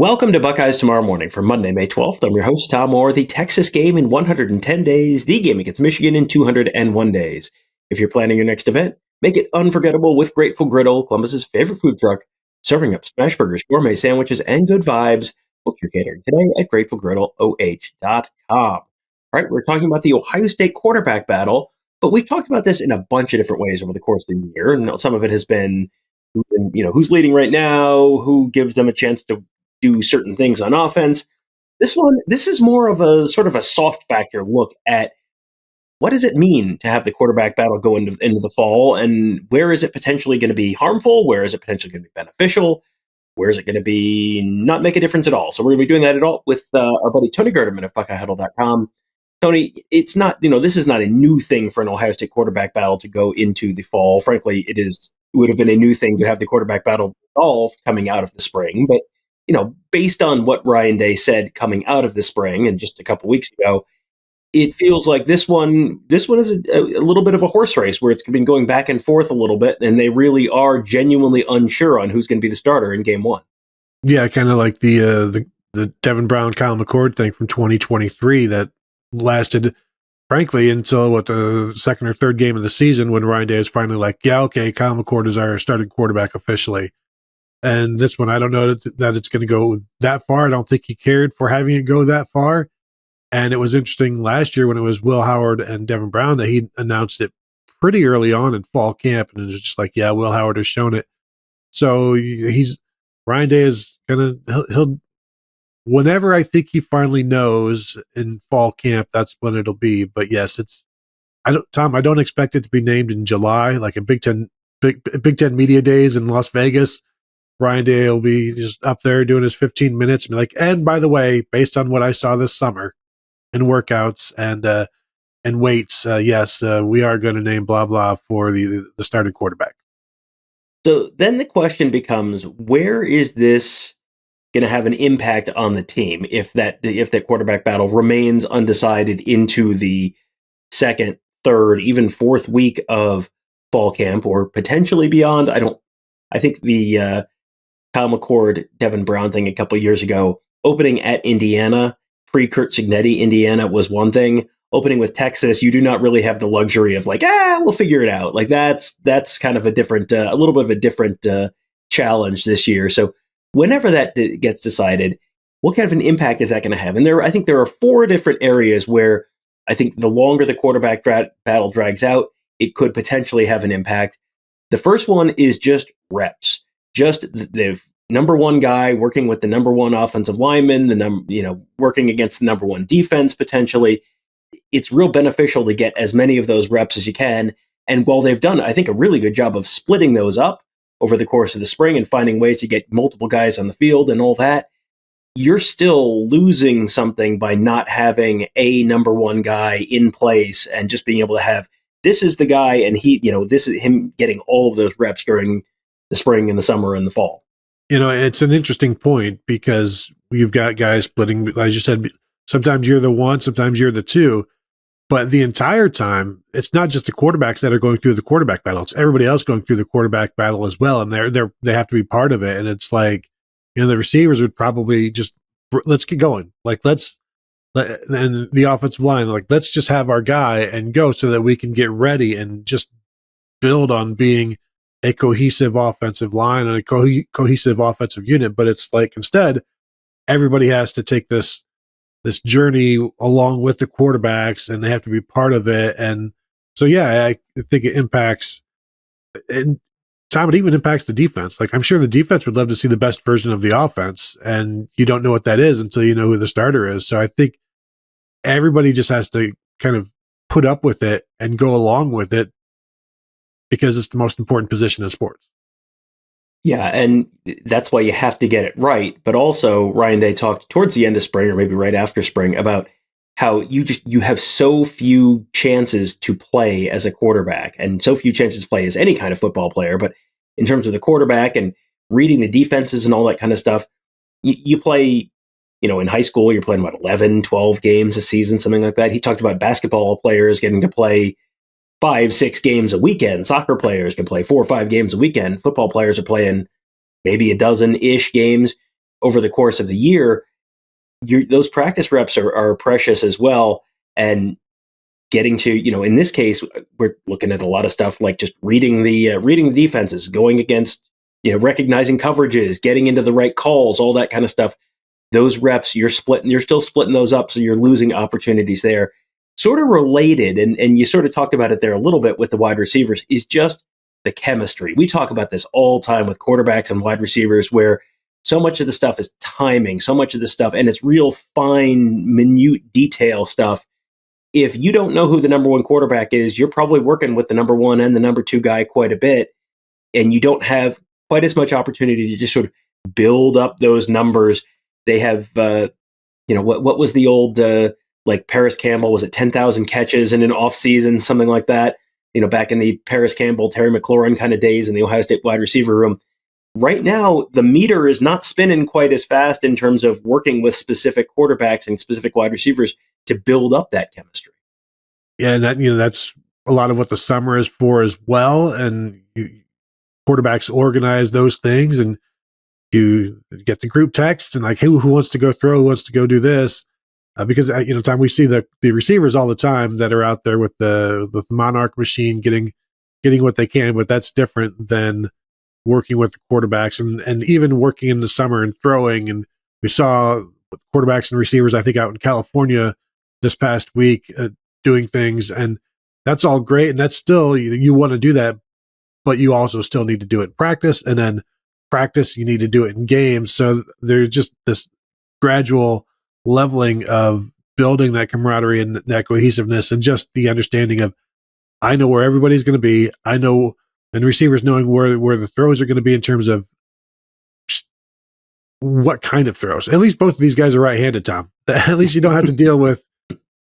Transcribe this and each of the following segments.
Welcome to Buckeyes Tomorrow Morning for Monday, May 12th. I'm your host, Tom Orr. The Texas game in 110 days, the game against Michigan in 201 days. If you're planning your next event, make it unforgettable with Grateful Griddle, Columbus's favorite food truck, serving up smash burgers, gourmet sandwiches, and good vibes. Book your catering today at gratefulgriddleoh.com. All right, we're talking about the Ohio State quarterback battle, but we've talked about this in a bunch of different ways over the course of the year, and some of it has been, who's leading right now, who gives them a chance to do certain things on offense. This is more of a sort of a soft factor look at what does it mean to have the quarterback battle go into the fall, and where is it potentially going to be harmful? Where is it potentially going to be beneficial? Where is it going to be not make a difference at all? So we're going to be doing that at all with our buddy Tony Gerdeman of BuckeyeHuddle.com. Tony, it's not, this is not a new thing for an Ohio State quarterback battle to go into the fall. Frankly, it would have been a new thing to have the quarterback battle resolve coming out of the spring, but based on what Ryan Day said coming out of the spring and just a couple weeks ago, it feels like this one is a little bit of a horse race where it's been going back and forth a little bit, and they really are genuinely unsure on who's going to be the starter in game one. Yeah, kind of like the Devin Brown, Kyle McCord thing from 2023 that lasted, frankly, until the second or third game of the season when Ryan Day is finally like, yeah, okay, Kyle McCord is our starting quarterback officially. And this one, I don't know that it's going to go that far. I don't think he cared for having it go that far. And it was interesting last year when it was Will Howard and Devin Brown that he announced it pretty early on in fall camp. And it was just like, yeah, Will Howard has shown it. So Ryan Day is he'll whenever I think he finally knows in fall camp, that's when it'll be. But yes, I don't expect it to be named in July, like a Big Ten media days in Las Vegas. Ryan Day will be just up there doing his 15 minutes and be like, and by the way, based on what I saw this summer in workouts and weights, yes, we are going to name blah, blah for the starting quarterback. So then the question becomes, where is this going to have an impact on the team if that quarterback battle remains undecided into the second, third, even fourth week of fall camp or potentially beyond? I think the Kyle McCord, Devin Brown thing a couple of years ago, opening at Indiana, pre-Kurt Cignetti, Indiana was one thing. Opening with Texas, you do not really have the luxury of like, we'll figure it out. Like that's kind of a little bit of a different challenge this year. So whenever that gets decided, what kind of an impact is that going to have? And I think there are four different areas where I think the longer the quarterback battle drags out, it could potentially have an impact. The first one is just reps. Just the number one guy working with the number one offensive lineman, working against the number one defense potentially. It's real beneficial to get as many of those reps as you can. And while they've done, I think, a really good job of splitting those up over the course of the spring and finding ways to get multiple guys on the field and all that, you're still losing something by not having a number one guy in place and just being able to have, this is the guy, and this is him getting all of those reps during the spring and the summer and the fall. It's an interesting point because you've got guys splitting, as you said, sometimes you're the one, sometimes you're the two, but the entire time, it's not just the quarterbacks that are going through the quarterback battle. It's everybody else going through the quarterback battle as well. And they have to be part of it. And it's like, the receivers would probably just, let's get going. Like, and the offensive line, like, let's just have our guy and go so that we can get ready and just build on being a cohesive offensive line and a cohesive offensive unit. But it's like, instead, everybody has to take this journey along with the quarterbacks and they have to be part of it. And so, yeah, I think it impacts, and Tom, it even impacts the defense. Like, I'm sure the defense would love to see the best version of the offense, and you don't know what that is until you know who the starter is. So I think everybody just has to kind of put up with it and go along with it because it's the most important position in sports. Yeah, and that's why you have to get it right. But also, Ryan Day talked towards the end of spring, or maybe right after spring, about how you have so few chances to play as a quarterback and so few chances to play as any kind of football player. But in terms of the quarterback and reading the defenses and all that kind of stuff, you play, in high school, you're playing about 11, 12 games a season, something like that. He talked about basketball players getting to play 5-6 games a weekend. Soccer players can play 4 or 5 games a weekend. Football players are playing maybe a dozen-ish games. over the course of the year, those practice reps are precious as well. And getting to, in this case, we're looking at a lot of stuff like just reading the defenses, going against, recognizing coverages, getting into the right calls, all that kind of stuff. Those reps, you're still splitting those up, so you're losing opportunities there. Sort of related, and you sort of talked about it there a little bit with the wide receivers, is just the chemistry. We talk about this all the time with quarterbacks and wide receivers, where so much of the stuff is timing, so much of the stuff, and it's real fine, minute detail stuff. If you don't know who the number one quarterback is, you're probably working with the number one and the number two guy quite a bit, and you don't have quite as much opportunity to just sort of build up those numbers. They have, what was the old, like Paris Campbell, was it 10,000 catches in an off season, something like that? Back in the Paris Campbell, Terry McLaurin kind of days in the Ohio State wide receiver room. Right now, the meter is not spinning quite as fast in terms of working with specific quarterbacks and specific wide receivers to build up that chemistry. Yeah, and that's a lot of what the summer is for as well. And quarterbacks organize those things, and you get the group text and like, hey, who wants to go throw? Who wants to go do this? Because Tom, we see the receivers all the time that are out there with the Monarch machine getting what they can, but that's different than working with the quarterbacks and even working in the summer and throwing. And we saw quarterbacks and receivers, I think, out in California this past week doing things, and that's all great. And that's still, you want to do that, but you also still need to do it in practice, and then practice, you need to do it in games. So there's just this gradual leveling of building that camaraderie and that cohesiveness, and just the understanding of, I know where everybody's going to be. I know, and receivers knowing where the throws are going to be in terms of what kind of throws. At least both of these guys are right-handed, Tom. At least you don't have to deal with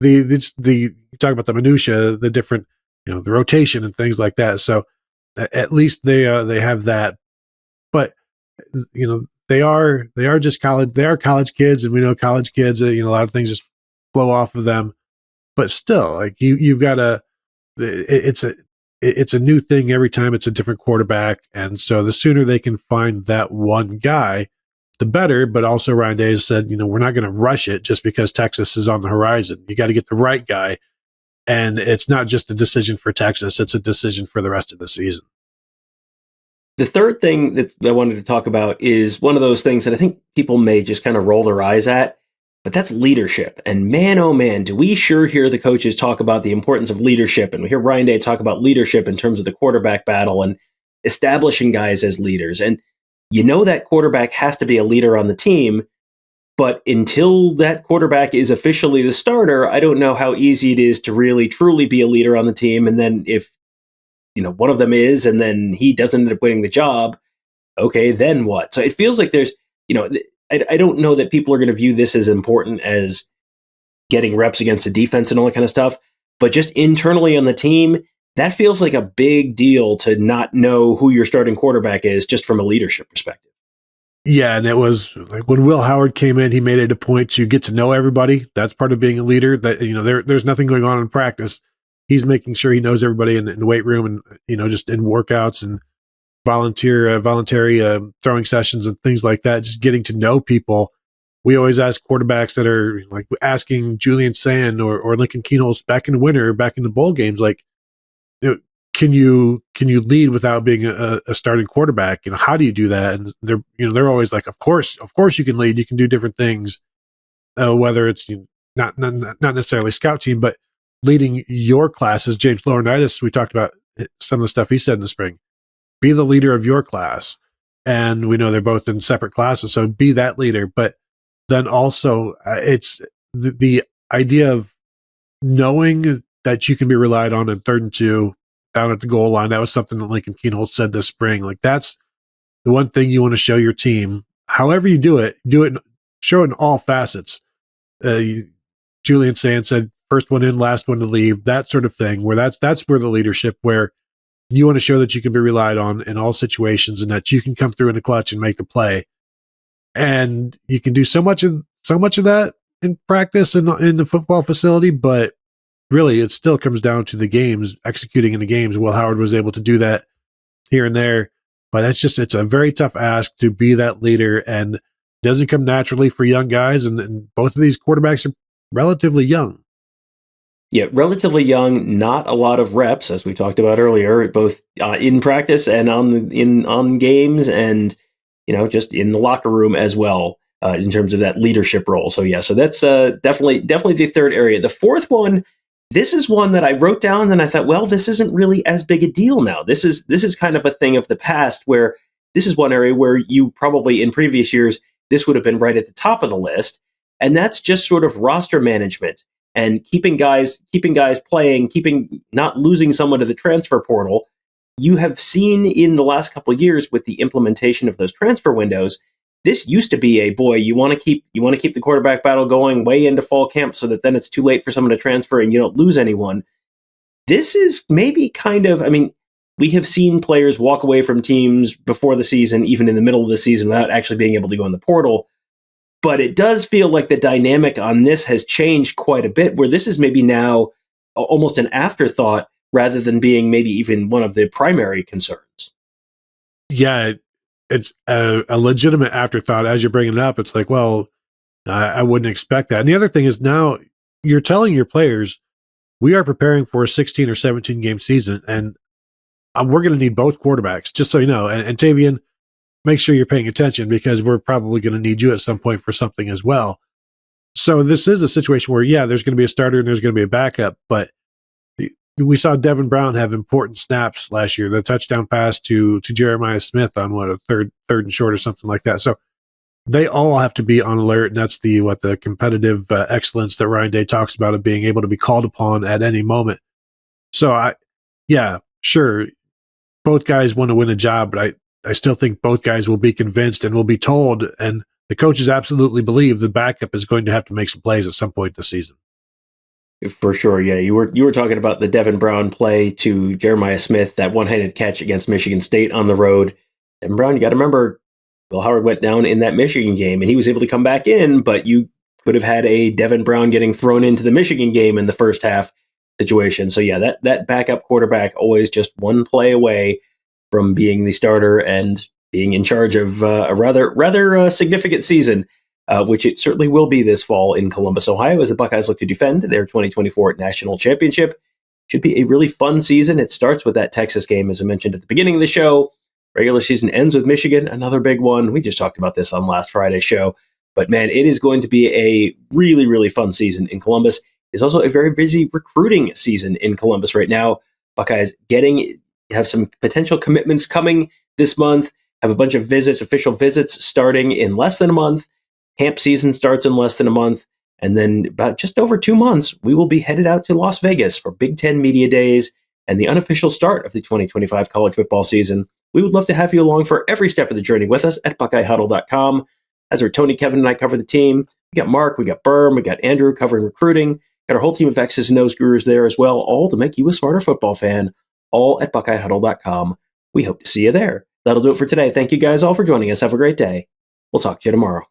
the you talk about the minutia, the different, the rotation and things like that. So at least they have that. But they are just college. They are college kids, and we know college kids. A lot of things just flow off of them. But still, like you've got to. It's a new thing every time. It's a different quarterback, and so the sooner they can find that one guy, the better. But also, Ryan Day has said, we're not going to rush it just because Texas is on the horizon. You got to get the right guy, and it's not just a decision for Texas; it's a decision for the rest of the season. The third thing that I wanted to talk about is one of those things that I think people may just kind of roll their eyes at, but that's leadership. And man, oh man, do we sure hear the coaches talk about the importance of leadership. And we hear Ryan Day talk about leadership in terms of the quarterback battle and establishing guys as leaders. And that quarterback has to be a leader on the team, but until that quarterback is officially the starter, I don't know how easy it is to really truly be a leader on the team. And then if one of them is, and then he doesn't end up winning the job, okay, then what? So it feels like there's, I don't know that people are going to view this as important as getting reps against the defense and all that kind of stuff, but just internally on the team, that feels like a big deal to not know who your starting quarterback is, just from a leadership perspective. Yeah, and it was like when Will Howard came in, he made it a point to get to know everybody. That's part of being a leader. That there's nothing going on in practice. He's making sure he knows everybody in the weight room and, just in workouts and voluntary throwing sessions and things like that, just getting to know people. We always ask quarterbacks that are like asking Julian Sayin or Lincoln Kienholz back in the winter, back in the bowl games, like, can you lead without being a starting quarterback? How do you do that? And they're always like, of course you can lead. You can do different things, whether it's not necessarily scout team, but leading your classes. James Laurinaitis, we talked about some of the stuff he said in the spring. Be the leader of your class. And we know they're both in separate classes, so be that leader. But then also it's the idea of knowing that you can be relied on in 3rd and 2 down at the goal line. That was something that Lincoln Kienholz said this spring. Like, that's the one thing you want to show your team. However you do it, show it in all facets. Julian Sayin said, first one in, last one to leave, that sort of thing, where that's where the leadership, where you want to show that you can be relied on in all situations and that you can come through in the clutch and make the play. And you can do so much of that in practice and in the football facility, but really it still comes down to the games, executing in the games. Will Howard was able to do that here and there, but it's a very tough ask to be that leader. And doesn't come naturally for young guys, and both of these quarterbacks are relatively young. Yeah, relatively young, not a lot of reps, as we talked about earlier, both in practice and on games, and just in the locker room as well, in terms of that leadership role. So yeah, so that's definitely the third area. The fourth one, this is one that I wrote down, and I thought, well, this isn't really as big a deal now. This is kind of a thing of the past, where this is one area where you probably in previous years this would have been right at the top of the list, and that's just sort of roster management and keeping guys playing, not losing someone to the transfer portal. You have seen in the last couple of years with the implementation of those transfer windows, this used to be you want to keep the quarterback battle going way into fall camp so that then it's too late for someone to transfer and you don't lose anyone. This is maybe we have seen players walk away from teams before the season, even in the middle of the season, without actually being able to go in the portal. But it does feel like the dynamic on this has changed quite a bit, where this is maybe now almost an afterthought rather than being maybe even one of the primary concerns. Yeah, it's a legitimate afterthought as you're bringing it up. It's like, well, I wouldn't expect that. And the other thing is, now you're telling your players, we are preparing for a 16 or 17 game season, and we're going to need both quarterbacks, just so you know. And Tavian, make sure you're paying attention, because we're probably going to need you at some point for something as well. So this is a situation where, yeah, there's going to be a starter and there's going to be a backup, but we saw Devin Brown have important snaps last year. The touchdown pass to Jeremiah Smith on a third and short or something like that. So they all have to be on alert, and that's the competitive excellence that Ryan Day talks about, of being able to be called upon at any moment. So sure, both guys want to win a job, but I still think both guys will be convinced and will be told, and the coaches absolutely believe the backup is going to have to make some plays at some point this season. For sure, yeah. You were talking about the Devin Brown play to Jeremiah Smith, that one-handed catch against Michigan State on the road. Devin Brown, you got to remember, Will Howard went down in that Michigan game, and he was able to come back in, but you could have had a Devin Brown getting thrown into the Michigan game in the first half situation. So yeah, that backup quarterback always just one play away from being the starter and being in charge of a rather significant season, which it certainly will be this fall in Columbus, Ohio, as the Buckeyes look to defend their 2024 national championship. Should be a really fun season. It starts with that Texas game, as I mentioned at the beginning of the show. Regular season ends with Michigan, another big one. We just talked about this on last Friday's show. But man, it is going to be a really, really fun season in Columbus. It's also a very busy recruiting season in Columbus right now. Buckeyes have some potential commitments coming this month, have a bunch of official visits starting in less than a month. Camp season starts in less than a month. And then about just over 2 months, we will be headed out to Las Vegas for Big Ten Media Days and the unofficial start of the 2025 college football season. We would love to have you along for every step of the journey with us at BuckeyeHuddle.com. That's where Tony, Kevin, and I cover the team. We got Mark, we got Berm, we got Andrew covering recruiting. Got our whole team of X's and O's gurus there as well, all to make you a smarter football fan, all at BuckeyeHuddle.com. We hope to see you there. That'll do it for today. Thank you guys all for joining us. Have a great day. We'll talk to you tomorrow.